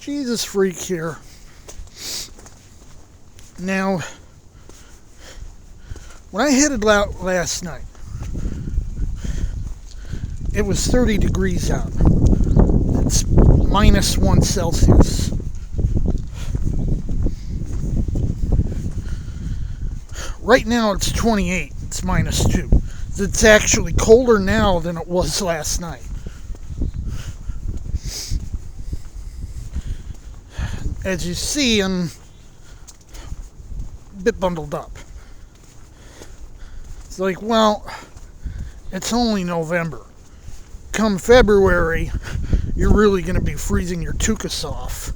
Jesus Freak here. Now, when I headed out last night, it was 30 degrees out. It's -1 Celsius. Right now it's 28. It's -2. It's actually colder now than it was last night. As you see, I'm a bit bundled up. It's like, well, it's only November. Come February, you're really going to be freezing your tuchus off.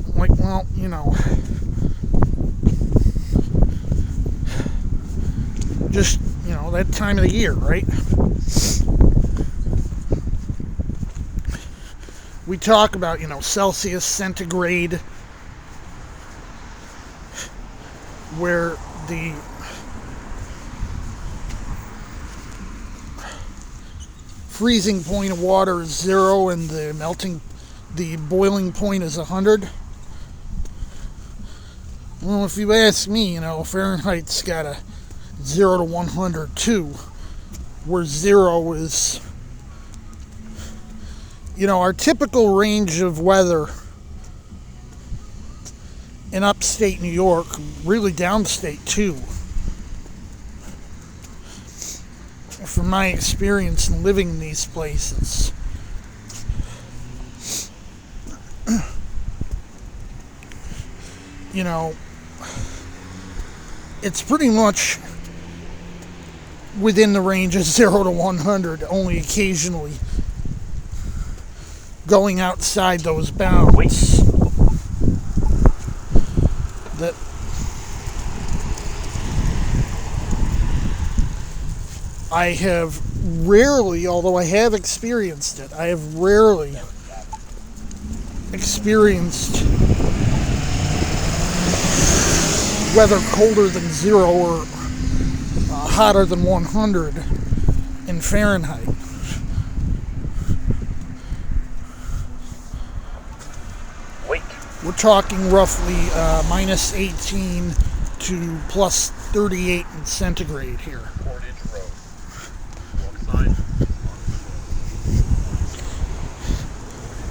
I'm like, well, just, that time of the year, right? We talk about, Celsius, centigrade, where the freezing point of water is 0 and the boiling point is 100. Well, if you ask me, Fahrenheit's got a 0 to 100 too, where 0 is, our typical range of weather in upstate New York, really downstate too. From my experience in living in these places, it's pretty much within the range of 0 to 100, only occasionally going outside those bounds. That I have rarely, although I have experienced it, I have rarely experienced weather colder than 0 or hotter than 100 in Fahrenheit. We're talking roughly -18 to +38 in centigrade here.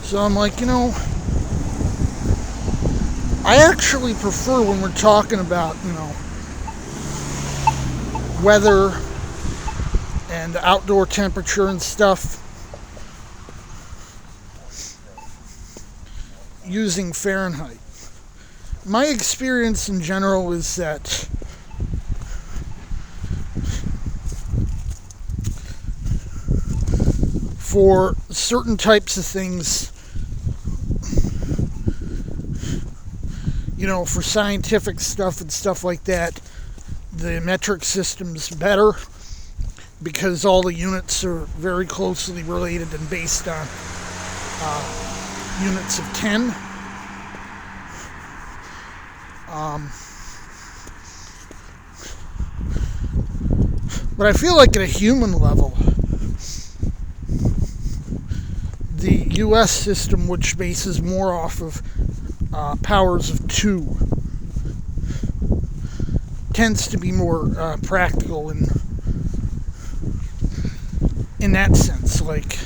So I'm like, I actually prefer when we're talking about, weather and outdoor temperature and stuff, using Fahrenheit. My experience in general is that for certain types of things, for scientific stuff and stuff like that, the metric system's better because all the units are very closely related and based on units of 10. But I feel like at a human level, the US system, which bases more off of powers of 2, tends to be more practical in that sense. Like,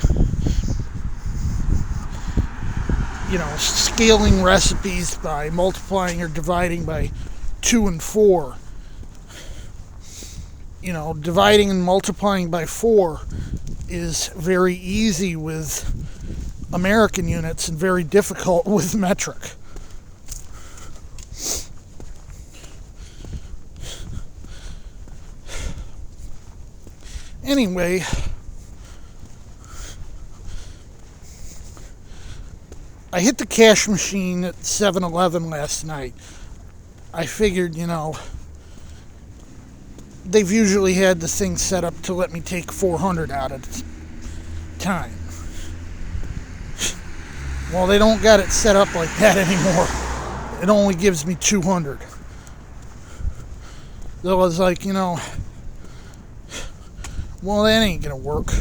scaling recipes by multiplying or dividing by 2 and 4. Dividing and multiplying by 4 is very easy with American units and very difficult with metric. Anyway, I hit the cash machine at 7-Eleven last night. I figured, they've usually had the thing set up to let me take 400 out at a time. Well, they don't got it set up like that anymore. It only gives me 200. So I was like, well, that ain't gonna work.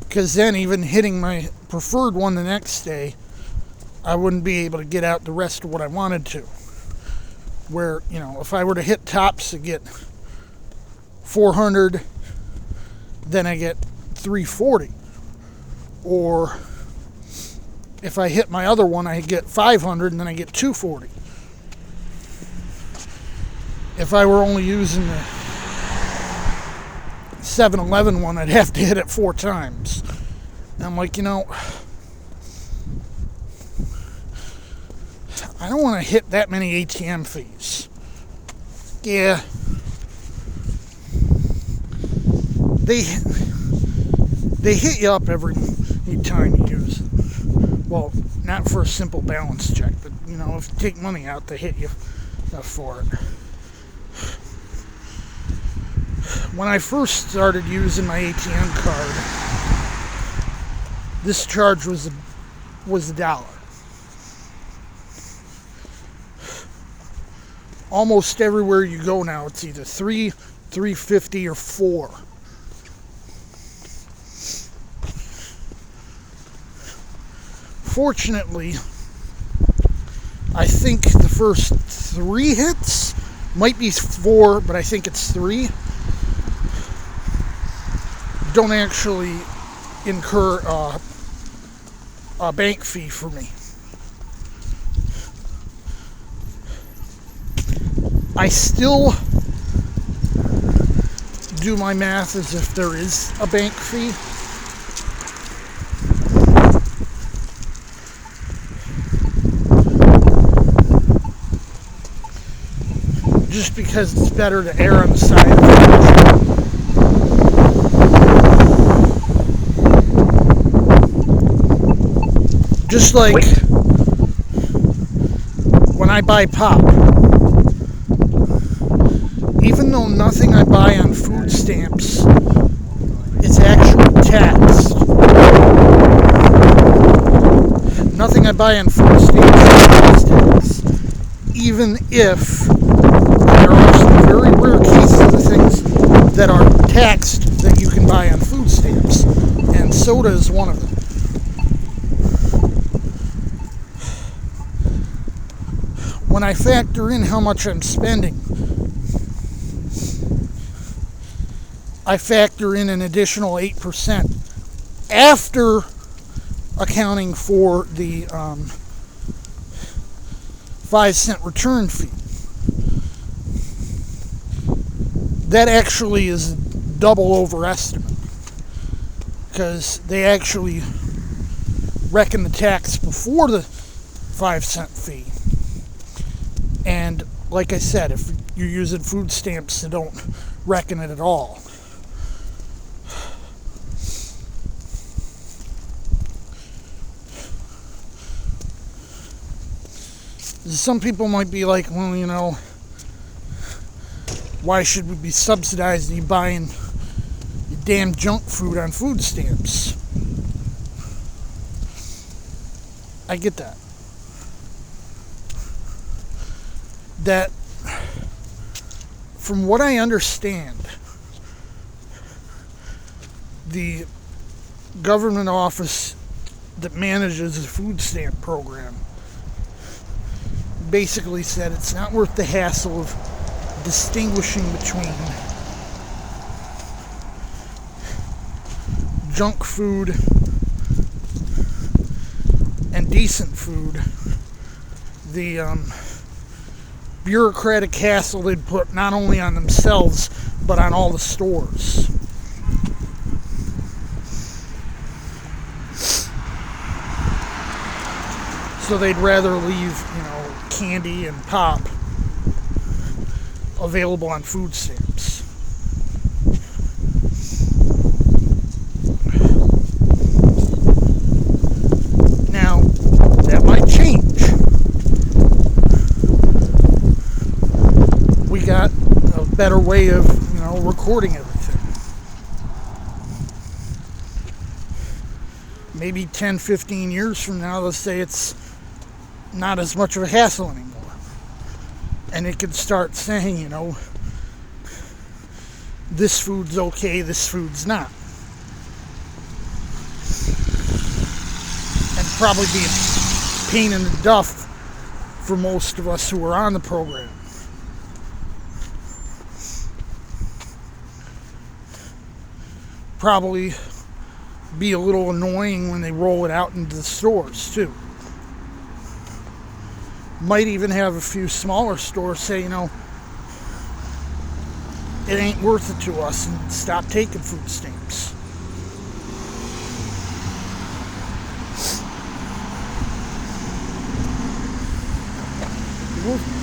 Because then even hitting my preferred one the next day, I wouldn't be able to get out the rest of what I wanted to. Where, if I were to hit tops to get 400, then I get 340. Or if I hit my other one, I get 500 and then I get 240. If I were only using the 7-Eleven one, I'd have to hit it 4 times. And I'm like, I don't want to hit that many ATM fees. Yeah. They hit you up every time you use it. Well, not for a simple balance check, but, if you take money out, they hit you for it. When I first started using my ATM card, this charge was $1. Almost everywhere you go now, it's either $3, $3.50, or $4. Fortunately, I think the first 3 hits might be 4, but I think it's 3. Don't actually incur a bank fee for me. I still do my math as if there is a bank fee. Just because it's better to err on the side of caution. Just like when I buy pop, even though nothing I buy on food stamps is actually taxed, nothing I buy on food stamps is taxed, even if there are some very rare cases of things that are taxed that you can buy on food stamps, and soda is one of them. When I factor in how much I'm spending, I factor in an additional 8% after accounting for the 5-cent return fee. That actually is a double overestimate, because they actually reckon the tax before the 5-cent fee. And like I said, if you're using food stamps, they don't reckon it at all. Some people might be like, well, why should we be subsidizing you buying your damn junk food on food stamps? I get that. That, from what I understand, the government office that manages the food stamp program basically said it's not worth the hassle of distinguishing between junk food and decent food. The bureaucratic hassle they'd put not only on themselves but on all the stores. So they'd rather leave, candy and pop available on food stamps. Now, that might change. We got a better way of, recording everything. Maybe 10, 15 years from now, let's say it's not as much of a hassle anymore. And it could start saying, this food's okay, this food's not. probably be a pain in the duff for most of us who are on the program. Probably be a little annoying when they roll it out into the stores too. Might even have a few smaller stores say, you know, it ain't worth it to us and stop taking food stamps.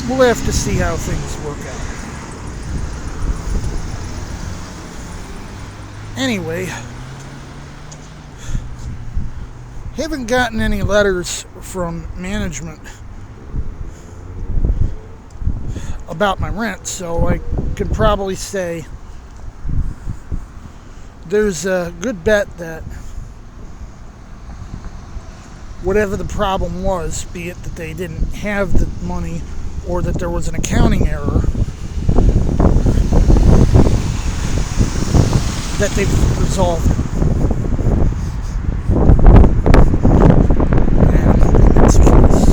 We'll have to see how things work out. Anyway, haven't gotten any letters from management about my rent, so I can probably say there's a good bet that whatever the problem was, be it that they didn't have the money or that there was an accounting error, that they've resolved it. And I'm hoping that's the case.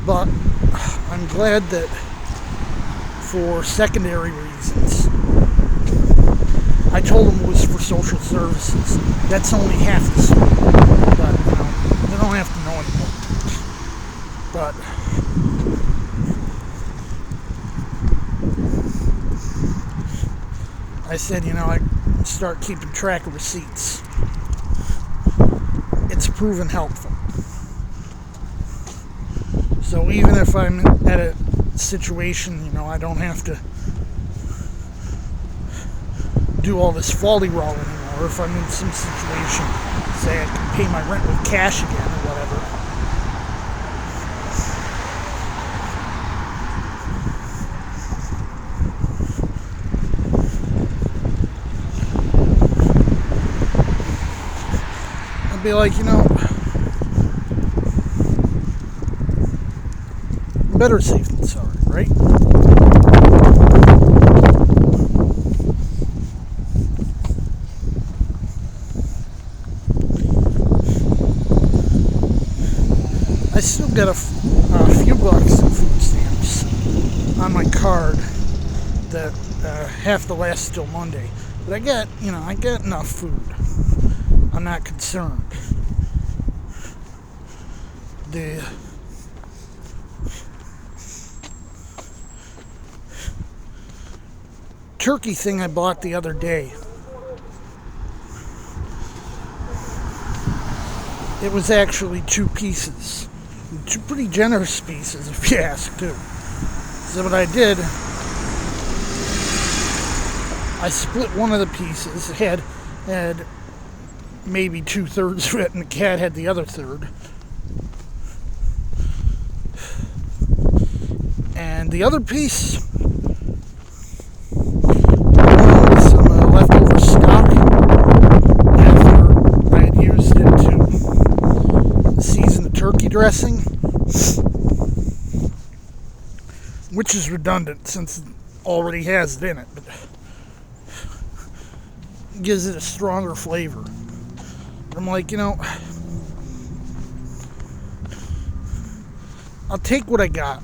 But I'm glad that for secondary reasons, I told them it was for social services. That's only half the story. But, you know, they don't have to know anymore. But I said, you know, I start keeping track of receipts. It's proven helpful. So even if I'm at a situation, you know, I don't have to do all this folly roll anymore. If I'm in some situation, say I can pay my rent with cash again or whatever, I'd be like, you know, better safe than sorry, right? I still get a few bucks in food stamps on my card that have to last till Monday. But I get enough food. I'm not concerned. The turkey thing I bought the other day, it was actually 2 pieces. 2 pretty generous pieces, if you ask, too. So what I did, I split one of the pieces. It had maybe 2/3 of it, and the cat had the other third. And the other piece, with some leftover stock after I had used it to season the turkey dressing, which is redundant since it already has it in it, but it gives it a stronger flavor. But I'm like, you know, I'll take what I got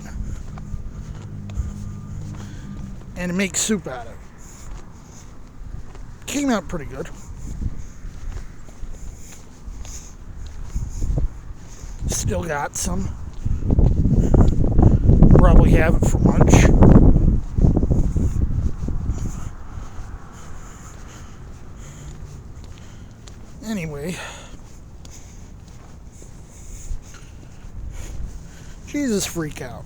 and make soup out of it. Came out pretty good. Still got some. Probably have it for lunch. Anyway, Jesus freak out.